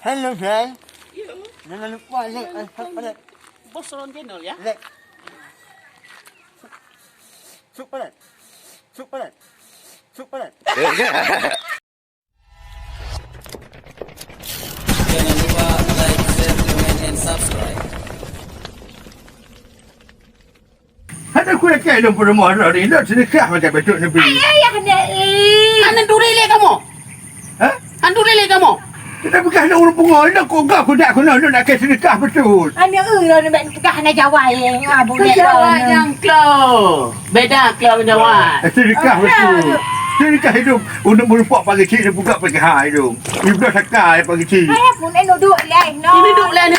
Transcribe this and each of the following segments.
Hello, friend. Ya, Jangan lupa like. bos Ron channel ya. Like. Super. Jangan lupa like, share, comment, and subscribe. Ada aku nak kaya pada marah ni. Nak sedekah macam betul Nabi. Ayah kena Anan durele kamu. Ha? An durele kamu. Kita bukan nak orang pungal. Nak kau gak aku nak kaya sedekah betul. Anak lah nak tukar nak jawab yang boleh Jawab yang klau. Beda klau menjawab. Sedekah betul. Sedekah hidup. Untuk merupak pagi cik dia buka pagi hari hidup. Dia buka sakar pagi cik. ayah pun duduk lain no. Ini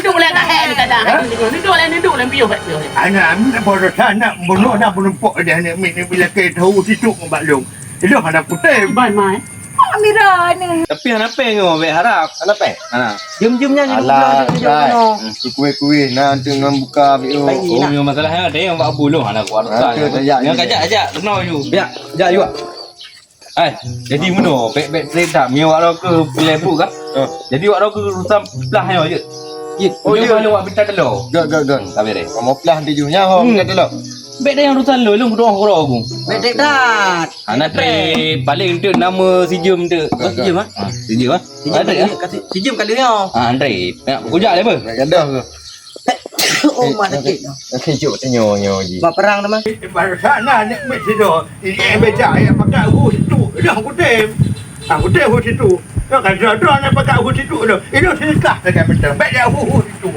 duduk lah kat hand kadang. Duduk lah piuh kat piuh. Anak nak bodoh nak bunuh dah menumpuk dia nak ni bila kaya tahu situ membuat long. Itu ada putih. Ban mai. Amira ni. Tapi anak peng tu, baik harap. Anak peng. Jom-jomnya ni. Alah, kuih-kuih nanti nak buka video. Oh, yang masalah ada yang buat buluh anak kuat. Yang kajak kenal you. Biar, jak you. Jadi mana? Baik cerita. Mia wak ke lebu kah? Jadi wak ke rusam pelah je. Oh, dia mana wak pintar telur? Gak. Tak boleh. Kamu pelah di junya, hom kata lo. Baik dah yang rusan lo, lu kurang aku. Bedek dah. Anak tre paling tu nama si Jum tu. Si Jum ah? Si Jum ah? Ada ya? Si Jum kali ni. Andre, nak kujak dia apa? Nak gadah ke? Oh, mana sikit. Kejut nyo je. Buat perang dah, Mas. Baru sana ni mesti dah. Ini beca yang pakai aku situ. Dah putih. Aku tahu situ. Dah kan jodoh nak pakai aku situ dah. Ini sedekah dekat betul. Baik dia aku situ.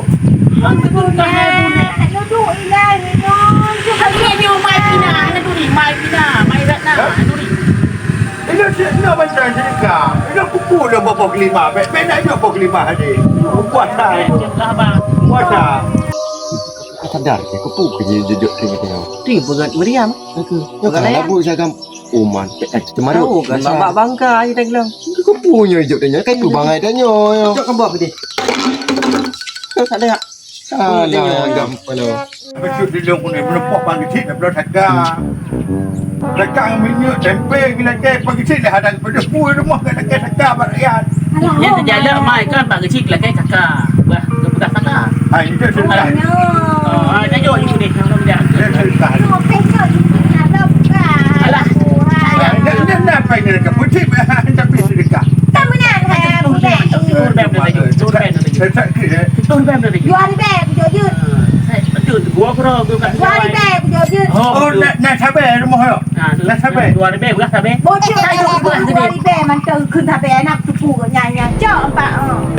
Duduk lain no. Ini mai pina, anak duri mai pina, mai ratna, duri. Ini nak macam sedekah. Ini kupu dah bawa kelima. Baik nak juga bawa kelima hari. Puasa. Lah bang. Puasa. Kau sadar ke? Kau pun kerja duduk sini tengok. Ni pegat meriam. Aku. Kau kan lagu saya kan Oman. Cemara. Tahu kan mak bangka je tak bilang. Kau punya hidup tanya. Kan tu bangai tanya. Jom kan buat apa dia? Tak ada tak? Alah, gampang lo. Besok dia long ni berempat pagi cik dah belum sakar. Sakar minyak tempe gila ke pagi cik dah ada pada 10 rumah kan nak sakar buat rakyat. Yang terjalak mai kan pak kecil lah kayak kakak. Bah, bekas kakak. Hai itu sedekah. Oh, dah jauh ni ni. Dia sedekah. No, peso ada buka. Alah. Dia nak pergi dekat putih tapi sedekah. Tak menang ha budak. Turun bem dah jauh. Turun bem dah jauh. Saya kira Turun bem dah jauh. Jual beg jujur. Betul, gua kena kat. Jual beg jujur. oh nak sabar rumah lo. Nak sabar. Dua bem bekas bem. Bocor jual beg man tu kun tak anak tu nyanyi. Jom pak.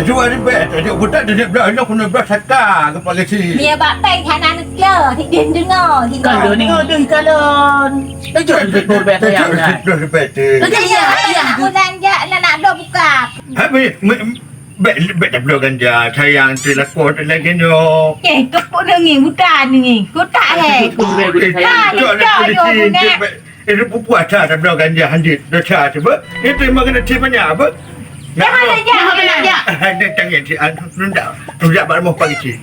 Jual di bed. Dia budak dia belah nak kena belah sakar ke pagi cik. Dia bak peng tanah nak le. Dia dengar. Kalau ni ada kalon. Dah jauh turun bem saya dah. Dia di bed. Ya, bulan je nak ada buka. Habis bed dah belum ganja. Sayang telekon lagi no. Kepuk ni buta ni. Kau tak Turun bem saya. Itu puasa dah belum ganja handit. Dah cah cuba. Itu memang kena cip banyak apa? Jangan aja. Ada tangan si Nunda baru mau pagi cik.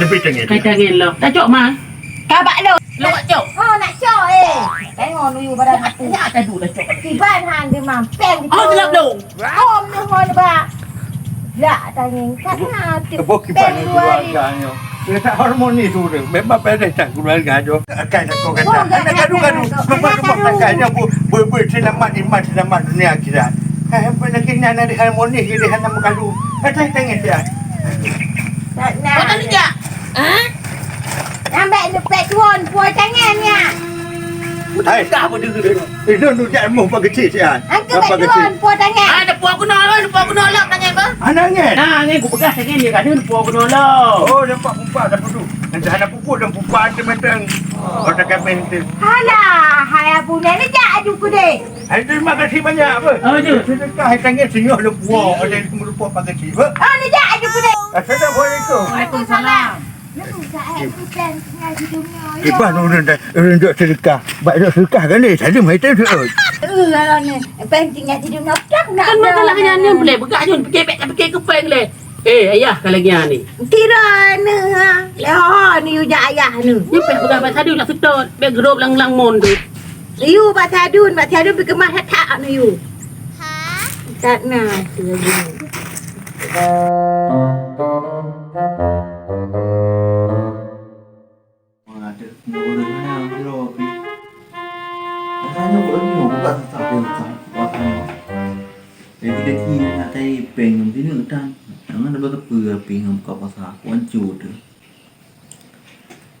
Lebih tangan. Kai tangan lo. Tak cok mah. Kabak lo. Lo tak cok. Oh nak cok Tengok nuyu pada aku. Ya tak dulu dah cok. Tiban hang dia mampeng. Oh, gelap dong. Om dia mohon ba. Tak tanya kat hati. Kebukipan keluarganya. Dia tak harmoni tu dia. Memang pada tak keluarga tu. Akan aku kata. Gaduh-gaduh. Memang kakaknya berselamat iman selamat dunia akhirat. Apa lagi nak ada harmoni dia hanya mengadu. Kata tengok dia. Tak Kau tak nak. bijak. Ambil lepet tuan puas tangannya. Hai, tak apa dia. Itu tu jangan mau pagi cik sian. Angkat lepet tuan puas tangan. Ada puak aku nolak tangan apa? Anangnya. Nah, ni aku pegas tangan dia kat dia puak aku nolak. Oh, nampak pupuk dah putu. Nanti ada pupuk dan pupuk ada macam. Oh, tak kami tu. Halah, hai abu ni jak aduku deh. Hai, terima kasih banyak apa. Oh, je. Sedekah hai tangan senyum lu puak ada merupak pagi cik. Apa? Oh ni jak aduku deh. Assalamualaikum. Waalaikumsalam. Nak buka bukan tengah hidungnya. Iban orang dah sedekah. Baik dah sedekah kan ni. Saya mai tahu tu. Kalau ni pentingnya tidur nak nak. Kan masalahnya ni boleh begak je pakai kepeng le. Ayah kalau lagi ni. Tira ni ha. Leha ni uja ayah ni. Ni peh begak pasal dia nak setut. Be gerup lang-lang mon tu. You batadun pergi kemas tak ni you. Ha? Tak nak tu lagi. Ada orang mana biro pi. Ana orang ni bukan tapi bukan. Jadi dia nak cari peng di ni kan. Jangan ada apa peng buka pasar kuancut.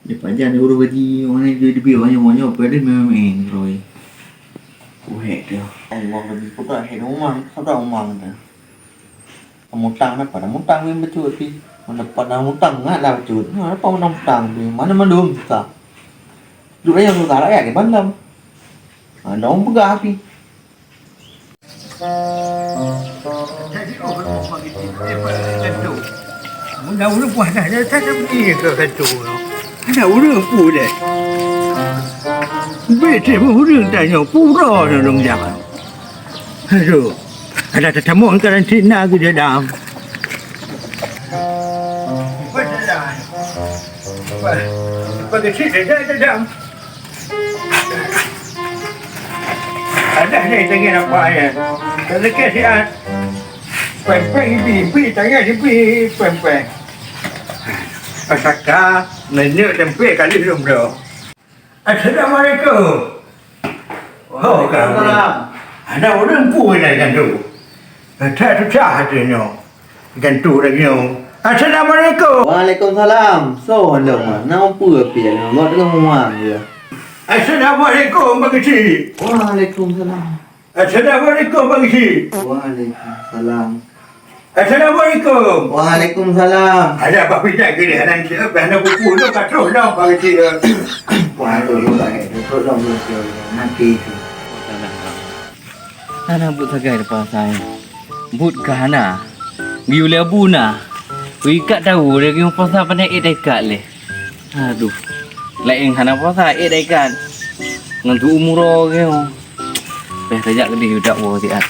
Dia pajan dia urus baju mana dia lebih banyak pada memang rồi. Cô hệ được. Ông mong là bị có cả hệ đúng không? Sao đâu mong nữa? Một tăng nó phải là một tăng lên mới chui đi. Mà là pada một tăng á là chui nó bao năm tăng thì mà nó đường sao? Dù đấy là giá lại cái bán lâm. Nó không có đi. Jadi orang ngomong gitu, dia kan tu. Mula orang buat dah, dia tak pergi ke kan tu. Ada orang pun deh. Betul pun orang tanya pura ni orang jangan. Aduh, ada tetamu karantina ke dia dah. Bagi cerita dia dah. Ada ni tengah apa ya? Kalau kesian, pempeng bibi tanya bibi pempeng. Asaka, nenek tempe kali belum dah. Assalamualaikum. Waalaikumsalam. Ada orang pun lagi kan tu. Tak susah hatinya. Kan tu lagi. Assalamualaikum. Waalaikumsalam. So dong, nama apa pia? Ngok dengan muang dia. Assalamualaikum Pak Kecil. Waalaikumsalam. Assalamualaikum Pak Kecil. Waalaikumsalam. Assalamualaikum. Waalaikumsalam. Ada apa pindah ke dia dan dia ada buku tu kat terus dah Pak Kecil. Wah, tu lagi. Tu dong tu nanti tu. Ana but sagai depan saya. But kahana. Giule abuna. Ikat tahu dia ke pasal pandai dekat le. Aduh. Lain hana pasal dekat. Ngan tu umur ke. Beh sajak gede dak wo ti at.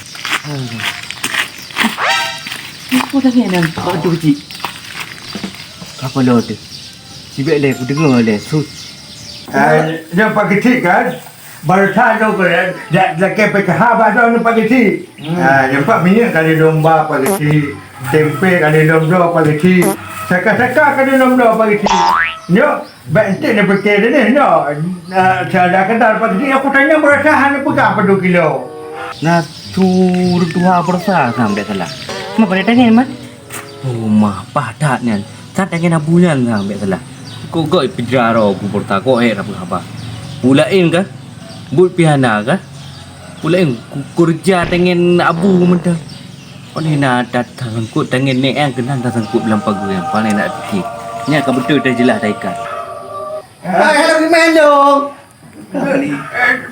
Apa dah ni nan? Aduh ji. Apa lo tu? Sibuk le aku dengar le. Sus. Dia Pak Kecil kan. Baru tahu kan, dah ke habat dah Pak Kecil. Nampak minyak kali domba Pak Kecil. Tempe kali domba Pak Kecil. Saka-saka kali domba Pak Kecil. Yo, bentik nak pakai ni, no. Saya kenal Pak Kecil, aku tanya berasahan apa apa 2 kilo. Nah, tu dua persa sampai salah. Ma pada tanya mah. Oh, mah padat ni. Tak tanya nak bulan sampai salah. Kau goi pijaro ku porta ko apa. Pulain kan? But piana kan? Pulain kerja dengan abu mentah. Oleh nak datang ku dengan ni yang kena datang ku dalam pagu yang paling nak fikir. Nya kan betul dah jelas dah ikat. Hello gimana dong?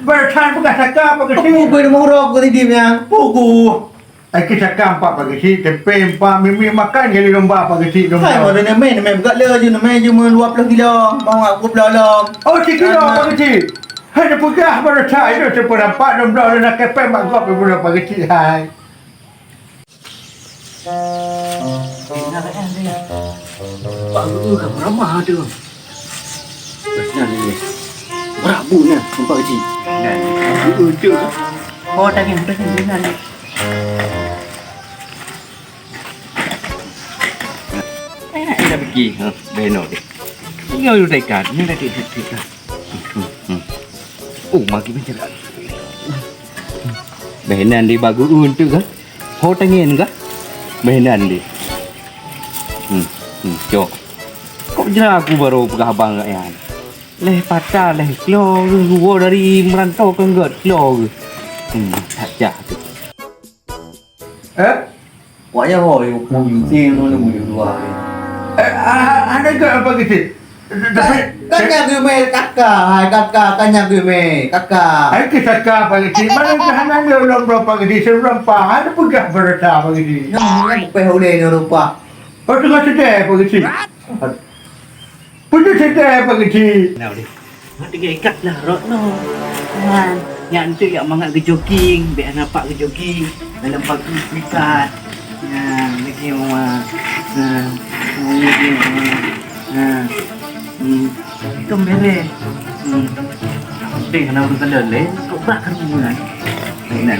Berasahan bukan saka Pak Kecil. Kamu boleh menguruk ke tidimnya? Pugu. Kita saka 4 Pak Kecil, tempe 4, mimi makan kali domba Pak Kecil domba. Hai, orang nama buka le je nama cuma 20 kilo. Mau aku belum. Oh, 3 kilo Pak Kecil. Ada pegah berasahan itu seperempat domba nak kepek mak gop ibu Pak Kecil hai. Pak Guru kan ramah tu. Besar ni. Berabu ni, nampak ji. Dan Guru tu. Oh, tanya benar ni. Dah pergi. Beno dia. Tinggal dulu dekat. Ni dah dekat. Oh, maki pencerat. Benan di bagu untuk kan? Ho tengin kan? Benan di. Cok. Kok jelas aku baru pegah abang kat yang. Leh patah leh klo gua dari merantau ke enggak klo. Tak jah tu. Wajah hoi, mau yutin, mau dua. Ada ke Pak Kecil? Kanya gume kakak kanya gume kakak. Hai kita saka Pak Kecil. Mana kehanan dia domba Pak Kecil serempa. Ada pegah berasahan Pak Kecil. Namanya bukan hole ni rupa. Oh, tengah sedih Pak Kecil. Punya sedih Pak Kecil. Nào đi. Nó tinggal ikat lah rot no. Kan. Yang tu yang mangat ke jogging, biar nampak ke jogging dalam pagi ikat. Lagi mama. Lagi mama. Itu mere. Deh, kenapa kena leleh? Kau berat kan bulan? Benar.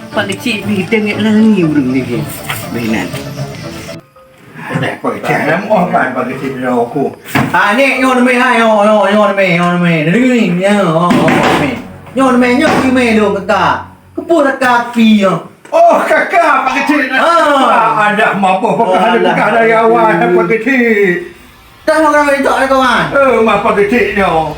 Pak Kecil ni tengok lah ni burung ni ke. Benar. deh pakai dalam orang pakai sini aku. À nè, nhon mày hai nhon mày. Nó đi nhá. Mày. Nhon mày nhon mày được cả. Cái bùa cả phi à. Oh kakak pakai sini. Ada mampu pakai bukan dari awal pakai sini. Tao không ra mày chọn các bạn. Mak pakai sini no.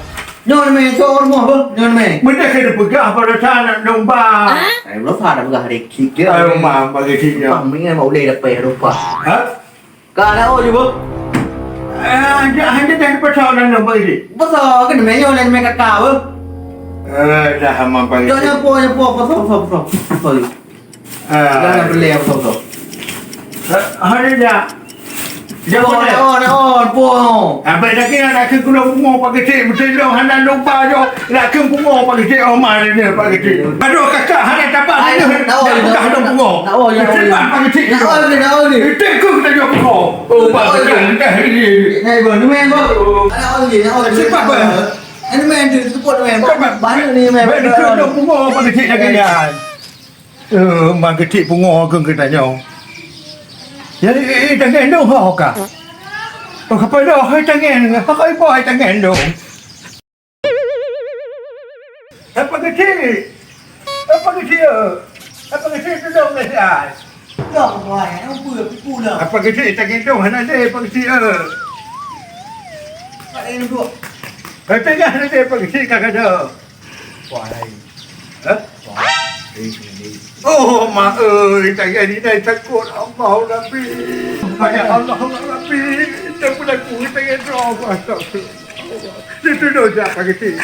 Nhon mày cho con mua không? Nhon mày. Benda kena pegang pada sana domba. Này nó phạt là gà để kịp chứ. Mak pakai sini. Bằng mấy ngày mẫu lề đặc biệt đâu phải. Hah? Cả đã ôi chứ bố. Hanya dari persoalan domba ini. Bắt giờ cái mày nhon lên mày cả cào bố. Dah mak pakai. Cho nhá po không. Thôi. Cho nó bên lề không. Hari dah. Ôn po. Apa dah kira nak ke kuno bungo pakai cik betul dah hana lupa jo nak ke bungo pakai cik omar ni pakai cik. Aduh kakak hana dapat ni. Dah dong bungo. Cepat pakai cik. Đã ôi đi. Itu ku kita jo bungo. Oh pakai cik dah ni. Này vừa nó men bố. Đã ôi gì. Cepat apa? Anh men từ cái bột mày bán được đi mày. Betul dong bungo pakai cik dah kira. Pakai cik bungo ke kita jo. Jadi jangan dong hok ah. Oh, kapal dah, hai tangan, hai boy tangan dong. Apa kecil? Apa kecil tu dong dah. Được rồi, nó vừa cái cu được. Apa kecil tangan dong, hana deh, apa kecil. Vậy nó được. Hai tangan hana deh, apa kecil kakak dah. Hah? Oh, mak ơi, tangan ni dah takut Allah Nabi. Ya Allah Nabi, tak pernah ku tangan dong. Itu dosa apa kecil.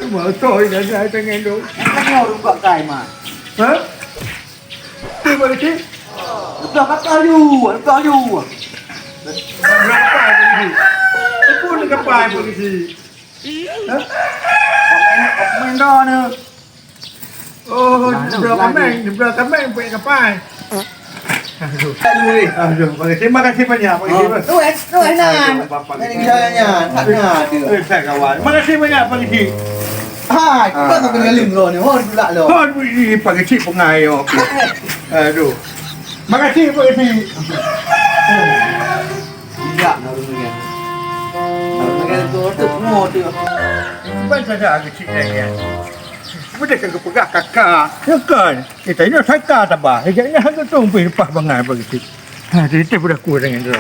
Mở tôi đã ra tangan dong. Khác nhau đúng gọn cài mà. Hah? Tu apa kecil? Được các cao dù, cao dù. Berapa begini? Itu nak apa begini? Hah? Mình đo nữa. Oh, berapa main buat apa? Aduh, terima kasih banyak. Lúc ấy là anh chơi nhà, thắt nhà được. Saya kawan. Terima kasih banyak Pak Kecil. Hai, các bạn cái lửng rồi, nếu hơn lại rồi. Kon ini Pak Kecil pengayo. Aduh. Terima kasih Pak Kecil. Dạ, nó đúng rồi. Nó nghe tôi tự ngồi được. Bukan saja Kecil ya. Bukan ke pegak kakak. Ya kan? Kita ini sakar tabah. Jadi hang tu tumpi lepas bangai Pak Kecil. Ha, dia budak kurang dengan dia.